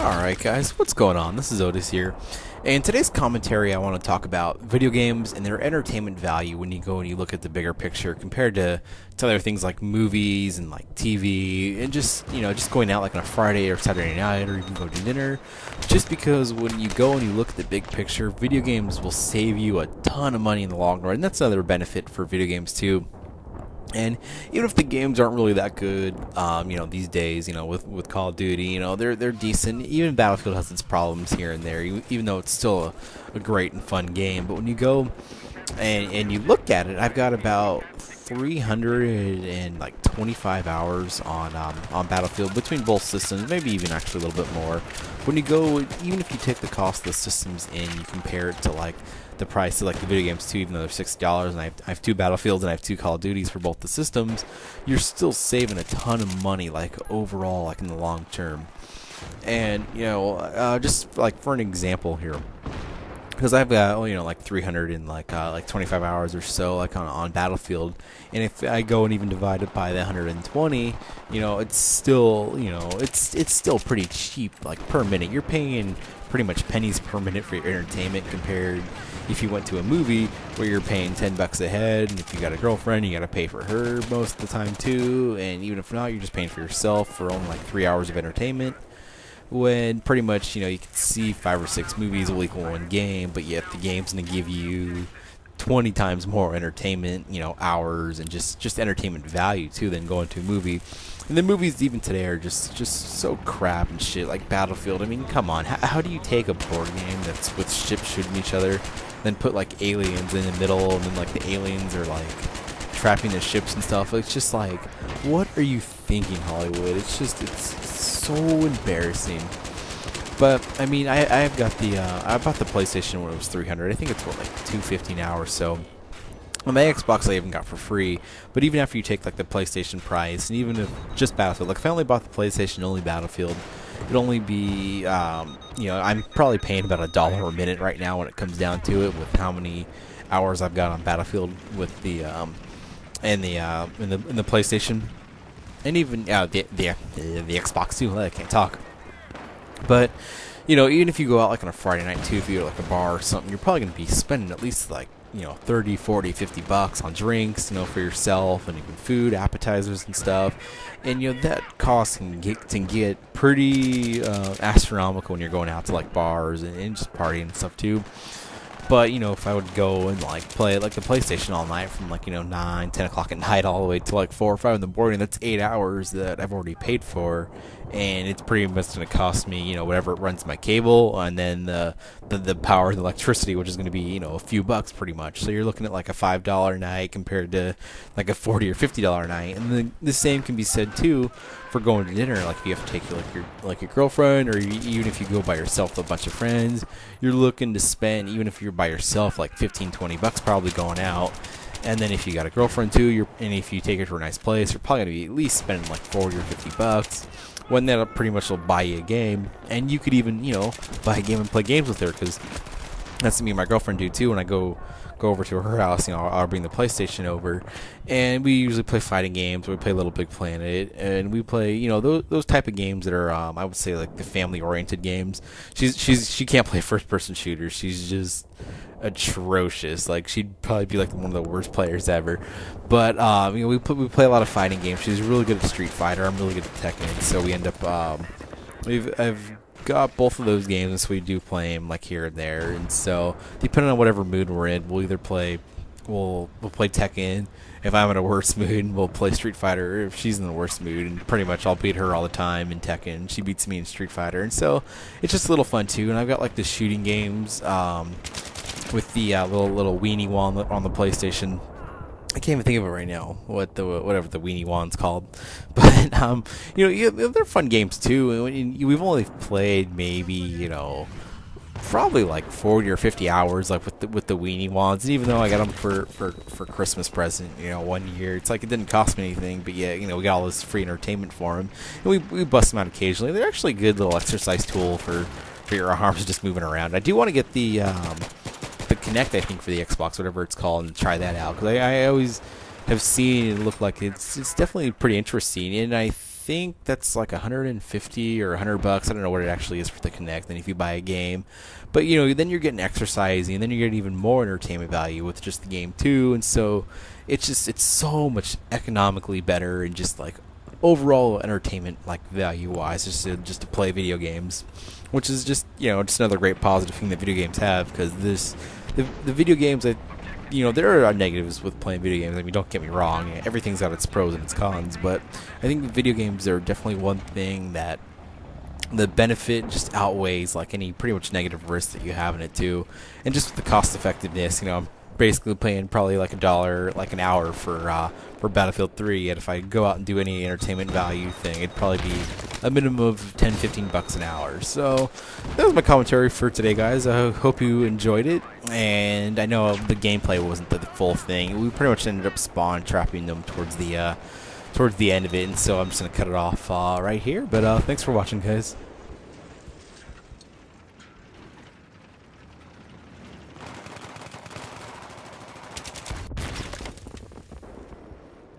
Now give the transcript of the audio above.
Alright guys, what's going on? This is Otis here. In today's commentary I want to talk about video games and their entertainment value when you go and you look at the bigger picture compared to other things like movies and like TV and just going out like on a Friday or Saturday night or even go to dinner. Just because when you go and you look at the big picture, video games will save you a ton of money in the long run, and that's another benefit for video games too. And even if the games aren't really that good, these days, with Call of Duty, they're decent. Even Battlefield has its problems here and there, even though it's still a great and fun game. But when you go and you look at it, I've got about 325 hours on Battlefield between both systems, maybe even actually a little bit more. When you go, even if you take the cost of the systems and you compare it to like the price of like the video games too, even though they're $60, and I have two Battlefields and I have two Call of Duties for both the systems, you're still saving a ton of money, like overall, like in the long term. And just like for an example here, because I've got like 300 and like 25 hours or so like on Battlefield, and if I go and even divide it by the 120, it's still it's still pretty cheap, like per minute. You're paying pretty much pennies per minute for your entertainment compared if you went to a movie where you're paying $10 a head, and if you got a girlfriend, you got to pay for her most of the time too, and even if not, you're just paying for yourself for only like 3 hours of entertainment. When pretty much, you can see 5 or 6 movies will equal one game, but yet the game's going to give you 20 times more entertainment, hours, and just entertainment value too than going to a movie. And the movies even today are just so crap and shit, like Battlefield. I mean, come on, how do you take a board game that's with ships shooting each other, then put like aliens in the middle, and then like the aliens are like trapping the ships and stuff? It's just like, what are you thinking, Hollywood? It's so embarrassing. But I mean, I bought the PlayStation when it was 300. I think it's like 250 now or so. On my Xbox I even got for free, but even after you take like the PlayStation price, and even if just Battlefield, like if I only bought the PlayStation only Battlefield, it'd only be I'm probably paying about $1 a minute right now when it comes down to it, with how many hours I've got on Battlefield with the in the PlayStation, and even the Xbox too. I can't talk. But even if you go out like on a Friday night too, if you go to like a bar or something, you're probably gonna be spending at least like 30, 40, 50 bucks on drinks, for yourself, and even food, appetizers and stuff. And that cost can get pretty astronomical when you're going out to like bars and just partying and stuff too. But if I would go and like play like the PlayStation all night from like 9, 10 o'clock at night all the way to like 4 or 5 in the morning, that's 8 hours that I've already paid for, and it's pretty much going to cost me whatever it runs my cable, and then the power and the electricity, which is going to be a few bucks pretty much. So you're looking at like a $5 night compared to like a $40 or $50 night. And the same can be said too for going to dinner. Like if you have to take your girlfriend, or even if you go by yourself with a bunch of friends, you're looking to spend, even if you're by yourself, like 15, 20 bucks probably going out. And then if you got a girlfriend too, and if you take her to a nice place, you're probably going to be at least spending like 40 or 50 bucks. When that pretty much will buy you a game, and you could even buy a game and play games with her, because that's what me and my girlfriend do too. When I go over to her house, I'll bring the PlayStation over, and we usually play fighting games. We play Little Big Planet, and we play those type of games that are I would say like the family oriented games. She can't play first person shooters. She's just atrocious. Like she'd probably be like one of the worst players ever. But we play a lot of fighting games. She's really good at Street Fighter. I'm really good at Tekken. So we end up I've got both of those games, and so we do play them like here and there. And so depending on whatever mood we're in, we'll either play Tekken. If I'm in a worse mood, we'll play Street Fighter. If she's in the worst mood, and pretty much I'll beat her all the time in Tekken. She beats me in Street Fighter, and so it's just a little fun too. And I've got like the shooting games with the little weenie wand on the PlayStation. I can't even think of it right now. Whatever the weenie wand's called, but they're fun games too. We've only played maybe probably like 40 or 50 hours like with the weenie wands, and even though I got them for Christmas present 1 year, it's like it didn't cost me anything, but yeah, we got all this free entertainment for them, and we bust them out occasionally. They're actually a good little exercise tool for your arms, just moving around. I do want to get the Kinect, I think, for the Xbox, whatever it's called, and try that out, because I always have seen it look like it's definitely pretty interesting, and I think that's like 150 or $100. I don't know what it actually is for the Kinect than if you buy a game. But then you're getting exercising, and then you're getting even more entertainment value with just the game too. And so it's so much economically better and just like overall entertainment like value wise just to play video games, which is just just another great positive thing that video games have, because the video games that there are negatives with playing video games. I mean, don't get me wrong, everything's got its pros and its cons, but I think video games are definitely one thing that the benefit just outweighs like any pretty much negative risk that you have in it too. And just with the cost effectiveness, I'm basically paying probably like $1 like an hour for Battlefield 3, and if I go out and do any entertainment value thing, it'd probably be a minimum of $10-15 an hour. So that was my commentary for today, guys. I hope you enjoyed it, and I know the gameplay wasn't the full thing. We pretty much ended up spawn trapping them towards the end of it, and so I'm just gonna cut it off right here. But thanks for watching, guys.